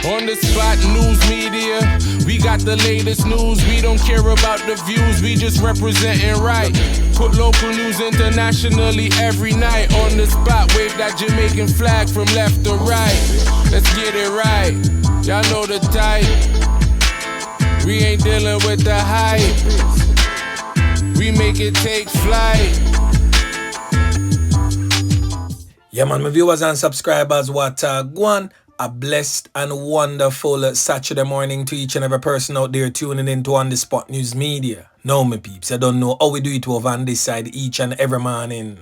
On the spot news media, we got the latest news. We don't care about the views, we just representing right. Put local news internationally every night. On the spot, wave that Jamaican flag from left to right. Let's get it right, y'all know the type. We ain't dealing with the hype, we make it take flight. Yeah man, my viewers and subscribers, what go on. A blessed and wonderful Saturday morning to each and every person out there tuning in to On The Spot News Media. Now, my peeps, I don't know how we do it over on this side each and every morning.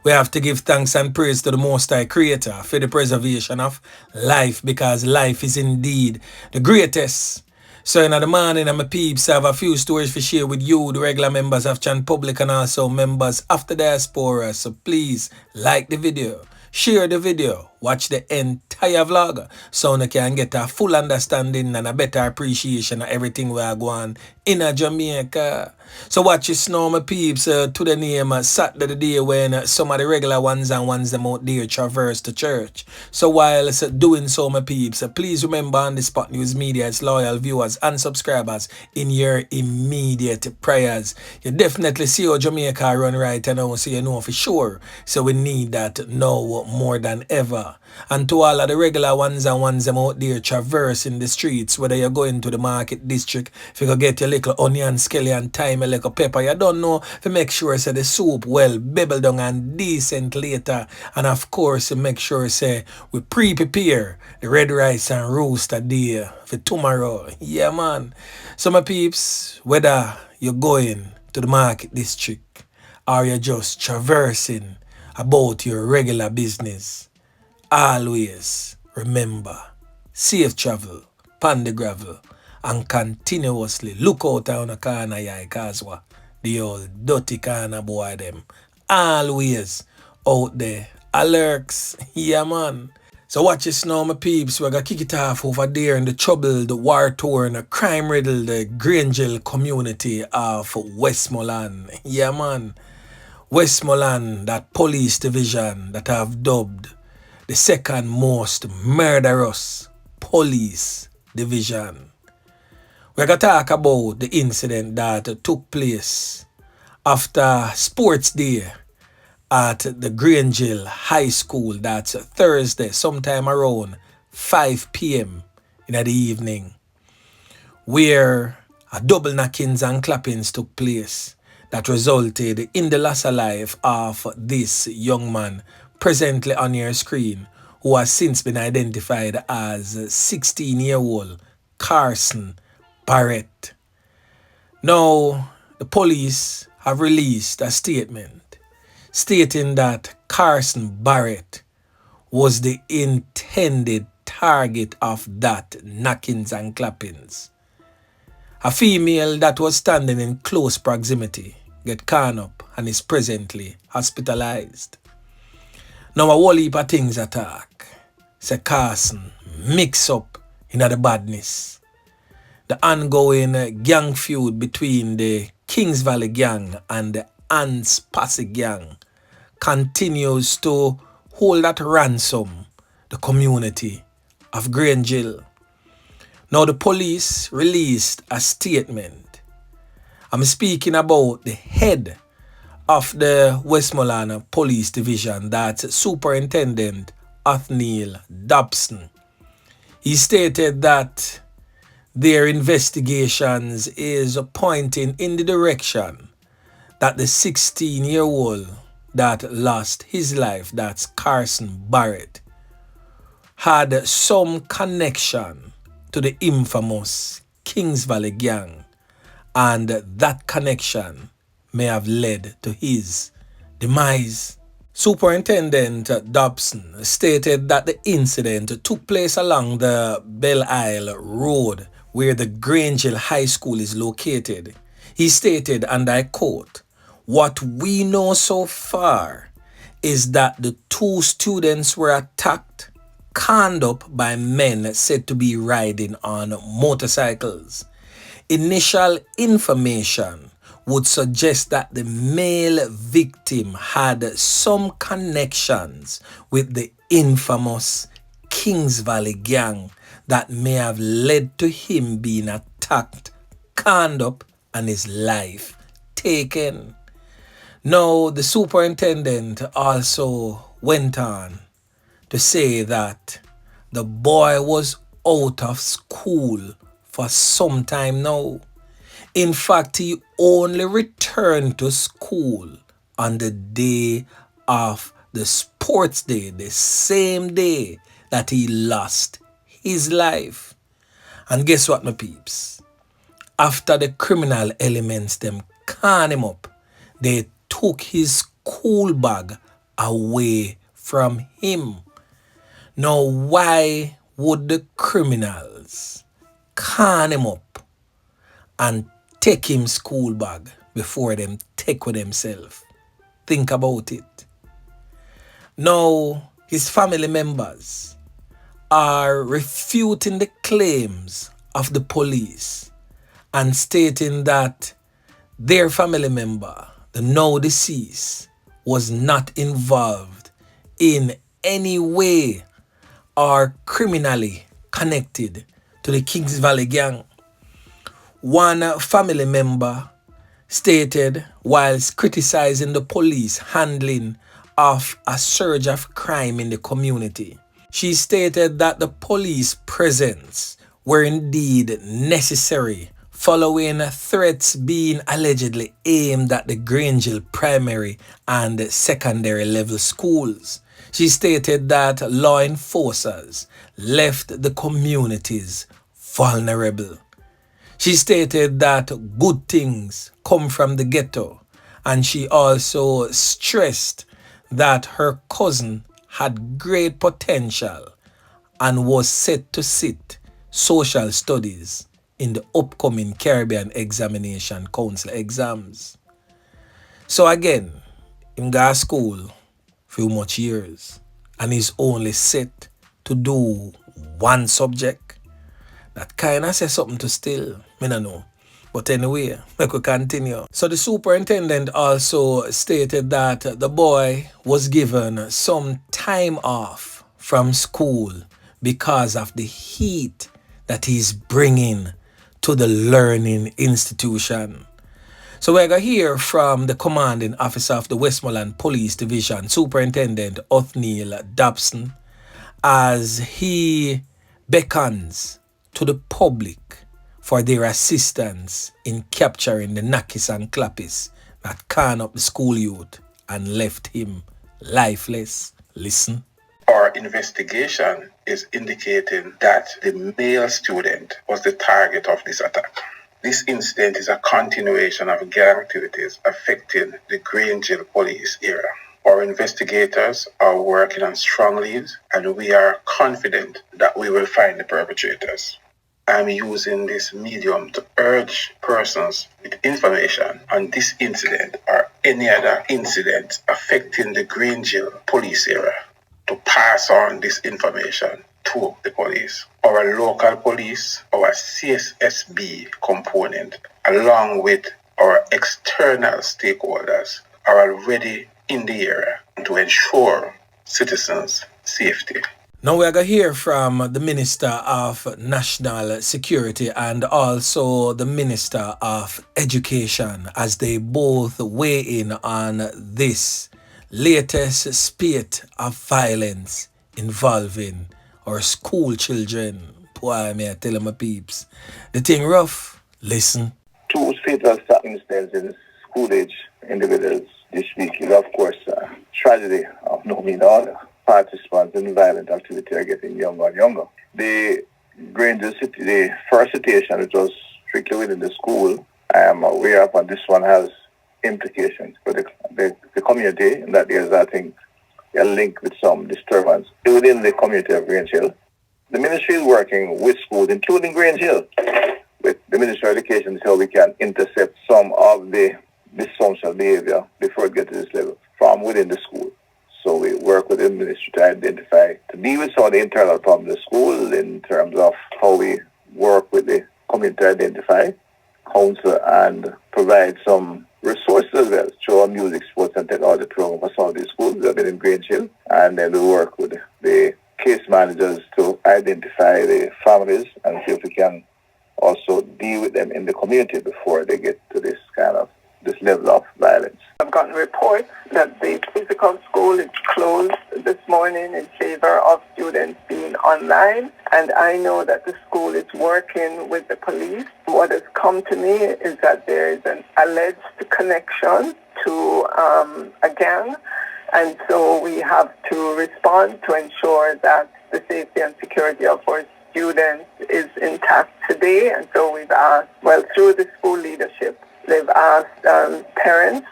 We have to give thanks and praise to the Most High Creator for the preservation of life, because life is indeed the greatest. So in the morning, my peeps, I have a few stories to share with you, the regular members of Chan Public and also members of the diaspora. So please like the video, share the video, watch the entire vlog so you can get a full understanding and a better appreciation of everything we are going in Jamaica. So watch this now, my peeps, to the name Saturday the day when some of the regular ones and ones them out there traverse the church. So while doing so, my peeps, please remember On The Spot News Media, its loyal viewers and subscribers in your immediate prayers. You definitely see how Jamaica run right now, so you know for sure. So we need that now more than ever. And to all of the regular ones and ones them out there traversing the streets, whether you're going to the market district, if you go get your little onion, scallion, thyme, a little pepper, you don't know, to make sure say the soup well bubble down and decent later. And of course, make sure say we prepare the red rice and roast a day for tomorrow. Yeah man. So my peeps, whether you're going to the market district or you're just traversing about your regular business, always remember, safe travel, pan the gravel, and continuously look out on the corner yeah, cause what the old dirty corner boy them always out there. Alerts, yeah man. So watch this now, my peeps. We're gonna kick it off over there in the troubled, war-torn, crime-riddled Grangel community of Westmoreland. Yeah man. Westmoreland, that police division that I've dubbed the second most murderous police division. We're going to talk about the incident that took place after sports day at the Grangel High School. That's Thursday, sometime around 5 p.m. in the evening, where a double knockings and clappings took place that resulted in the loss of life of this young man presently on your screen, who has since been identified as 16-year-old Carson Barrett. Now, the police have released a statement stating that Carson Barrett was the intended target of that knockings and clappings. A female that was standing in close proximity get caught up and is presently hospitalized. Now a whole heap of things attack. Say Carson mix up in the badness. The ongoing gang feud between the Kings Valley gang and the Ants Posse gang continues to hold at ransom the community of Grangel. Now the police released a statement. I'm speaking about the head of the Westmoreland Police Division, that's Superintendent Othniel Dobson. He stated that their investigations is pointing in the direction that the 16-year-old that lost his life, that's Carson Barrett, had some connection to the infamous Kings Valley gang, and that connection may have led to his demise. Superintendent Dobson stated that the incident took place along the Belle Isle Road, where the Grangel High School is located. He stated, and I quote, "What we know so far is that the two students were attacked, conned up by men said to be riding on motorcycles. Initial information would suggest that the male victim had some connections with the infamous Kings Valley gang that may have led to him being attacked, conned up, and his life taken. Now, the superintendent also went on to say that the boy was out of school for some time now. In fact, he only returned to school on the day of the sports day, the same day that he lost his life. And guess what, my peeps? After the criminal elements them can him up, they took his school bag away from him. Now, why would the criminals can him up and take him school bag before them take with themselves? Think about it. Now, his family members are refuting the claims of the police and stating that their family member, the now deceased, was not involved in any way or criminally connected to the Kings Valley gang. One family member stated, whilst criticizing the police handling of a surge of crime in the community, she stated that the police presence were indeed necessary following threats being allegedly aimed at the Grange Hill primary and secondary level schools. She stated that law enforcers left the communities vulnerable. She stated that good things come from the ghetto, and she also stressed that her cousin had great potential and was set to sit social studies in the upcoming Caribbean Examination Council exams. So again, him go to school for much years and he's only set to do one subject. That kind of says something to still, me no know. But anyway, we could continue. So the superintendent also stated that the boy was given some time off from school because of the heat that he's bringing to the learning institution. So we're going to hear from the commanding officer of the Westmoreland Police Division, Superintendent Othniel Dobson, as he beckons to the public for their assistance in capturing the Nakis and Clappis that can up the school youth and left him lifeless. Listen. Our investigation is indicating that the male student was the target of this attack. This incident is a continuation of gang activities affecting the Grange Hill police area. Our investigators are working on strong leads and we are confident that we will find the perpetrators. I'm using this medium to urge persons with information on this incident or any other incident affecting the Grange Hill police area to pass on this information to the police. Our local police, our CSSB component, along with our external stakeholders, are already in the area to ensure citizens' safety. Now we're going to hear from the Minister of National Security and also the Minister of Education as they both weigh in on this latest spate of violence involving our school children. Boy, may I tell my peeps, the thing rough. Listen. Two fatal instances in school-age individuals this week is, of course, a tragedy of no mean order. Participants in violent activity are getting younger and younger. The Grange City, the first situation, which was strictly within the school, I am aware of, and this one has implications for the community, in that there's, I think, a link with some disturbance within the community of Grange Hill. The ministry is working with schools, including Grange Hill, with the Ministry of Education, so we can intercept some of the dysfunctional behavior before it gets to this level from within the school. So we work with the ministry to identify, to deal with some of the internal problems of the school in terms of how we work with the community to identify, counsel, and provide some resources as well through our music, sports, and technology program for some of these schools that have been in Grange Hill. And then we work with the case managers to identify the families and see if we can also deal with them in the community before they get to this level of violence. I've gotten reports that the physical school is closed this morning in favor of students being online, and I know that the school is working with the police. What has come to me is that there is an alleged connection to a gang, and so we have to respond to ensure that the safety and security of our students is intact today. And so we've asked, through the school leadership, they've asked parents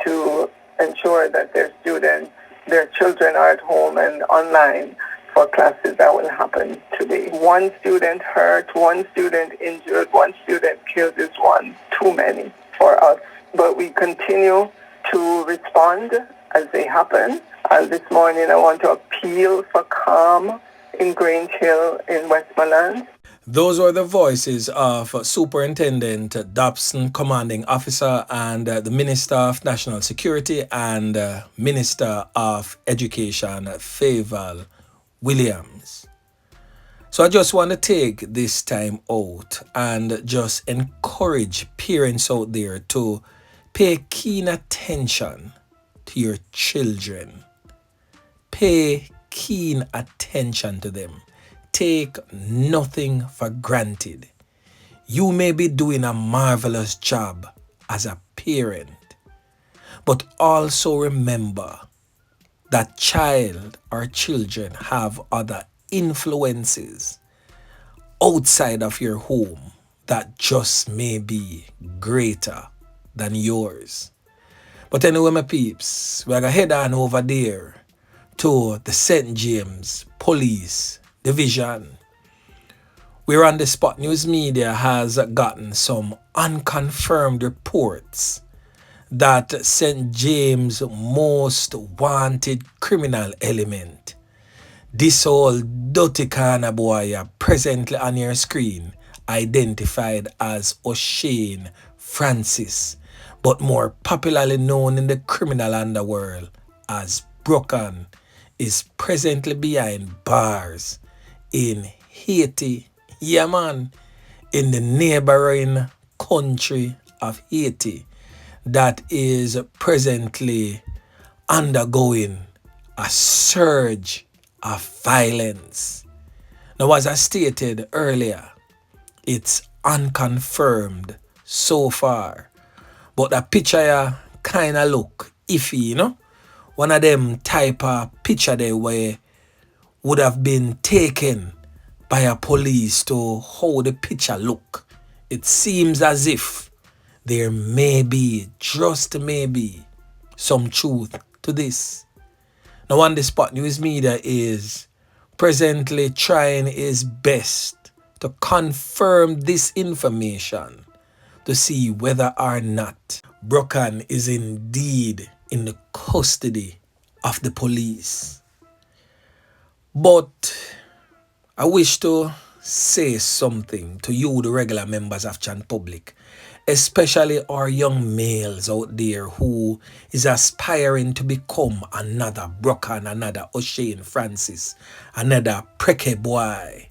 to ensure that their children are at home and online for classes that will happen today. One student hurt, one student injured, one student killed is one too many for us. But we continue to respond as they happen. And this morning I want to appeal for calm in Grange Hill in Westmoreland. Those were the voices of Superintendent Dobson, Commanding Officer, and the Minister of National Security and Minister of Education, Favour Williams. So I just want to take this time out and just encourage parents out there to pay keen attention to your children. Pay keen attention to them. Take nothing for granted. You may be doing a marvelous job as a parent, but also remember that child or children have other influences outside of your home that just may be greater than yours. But anyway, my peeps, we're gonna head on over there to the St. James Police Division. Where On The Spot News Media has gotten some unconfirmed reports that St. James' most wanted criminal element, this old dirty kind of boy presently on your screen, identified as Oshane Francis, but more popularly known in the criminal underworld as Bruk-Han, is presently behind bars in Haiti. Yeah, man, in the neighboring country of Haiti that is presently undergoing a surge of violence. Now, as I stated earlier, it's unconfirmed so far, but the picture kind of look iffy, you know? One of them type of picture there where would have been taken by a police to how the picture look. It seems as if there may be, just maybe, some truth to this. Now, On The Spot News Media is presently trying its best to confirm this information to see whether or not Bruk-Han is indeed in the custody of the police. But I wish to say something to you, the regular members of Chan Public, especially our young males out there who is aspiring to become another Bruk-Han, another Oshane Francis, another Preke boy,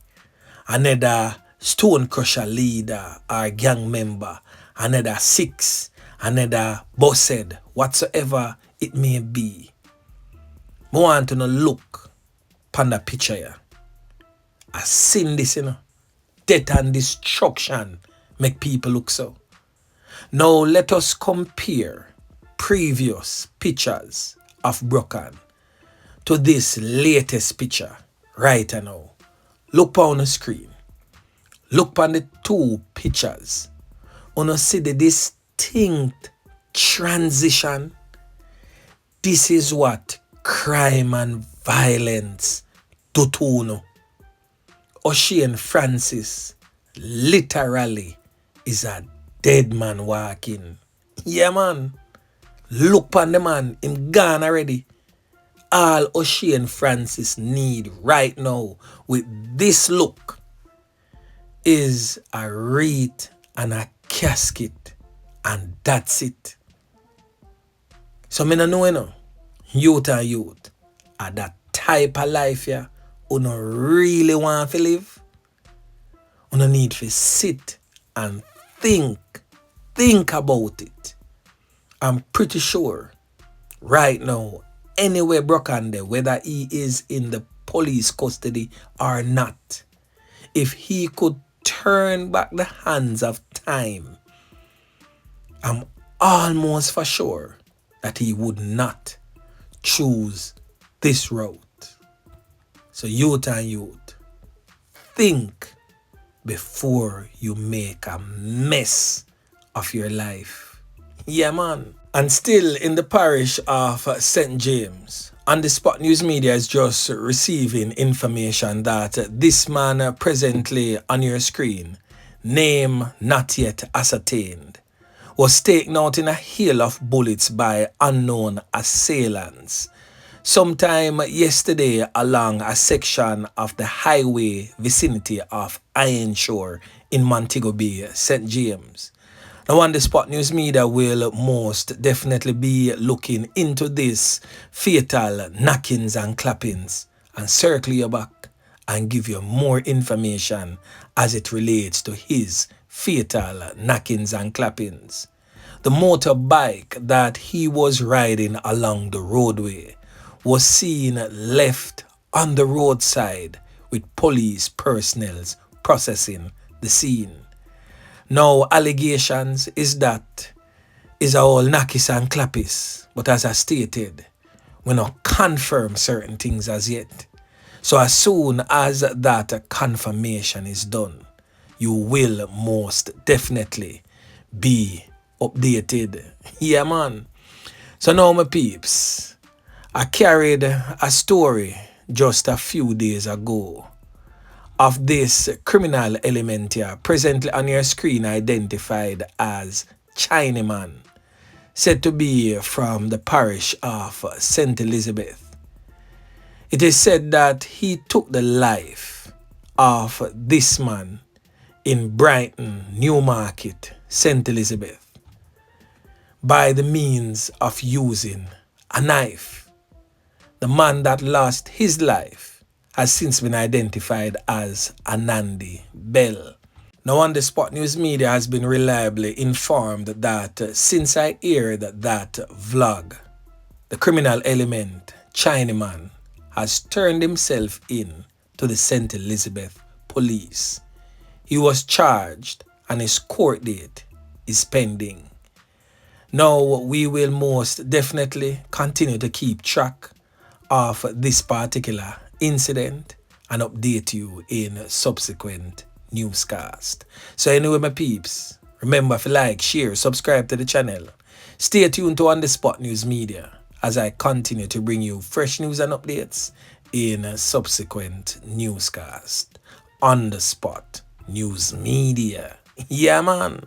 another Stone Crusher leader or gang member, another Six, another Bossed, whatsoever it may be. I want to look upon the picture here. I seen this, death and destruction make people look so. Now let us compare previous pictures of Bruk-Han to this latest picture right now. Look on the screen. Look on the two pictures. You see the distinct transition. This is what crime and violence do to you. Oshane Francis literally is a dead man walking. Yeah, man. Look on the man. Him gone already. All Oshane Francis need right now with this look is a wreath and a casket, and that's it. So me no know, youth and youth are that type of life here you really want to live, you need to sit and think about it. I'm pretty sure right now, anywhere Bruk-Han there, whether he is in the police custody or not, if he could turn back the hands of time, I'm almost for sure that he would not choose this route. So youth and youth, think before you make a mess of your life. Yeah, man. And still in the parish of St. James, On the Spot News Media is just receiving information that this man presently on your screen, name not yet ascertained, was taken out in a hail of bullets by unknown assailants sometime yesterday along a section of the highway vicinity of Ironshore in Montego Bay, St. James. Now, On the Spot News Media will most definitely be looking into this fatal knockings and clappings and circle you back and give you more information as it relates to his fatal knockings and clappings. The motorbike that he was riding along the roadway was seen left on the roadside with police personnel processing the scene. Now, allegations is that is all knockis and clappis, but as I stated, we not confirm certain things as yet. So as soon as that confirmation is done, you will most definitely be updated. Yeah, man. So now, my peeps, I carried a story just a few days ago of this criminal element here, presently on your screen identified as Chinaman, said to be from the parish of St. Elizabeth. It is said that he took the life of this man in Brighton, Newmarket, St. Elizabeth, by the means of using a knife. The man that lost his life has since been identified as Anandi Bell. Now, On the Spot News Media has been reliably informed that since I aired that vlog, the criminal element, Chinaman, has turned himself in to the St. Elizabeth police. He was charged and his court date is pending. Now, we will most definitely continue to keep track of this particular incident and update you in subsequent newscast. So anyway, my peeps, remember to like, share, subscribe to the channel. Stay tuned to On the Spot News Media as I continue to bring you fresh news and updates in subsequent newscast. On the Spot News Media. Yeah, man.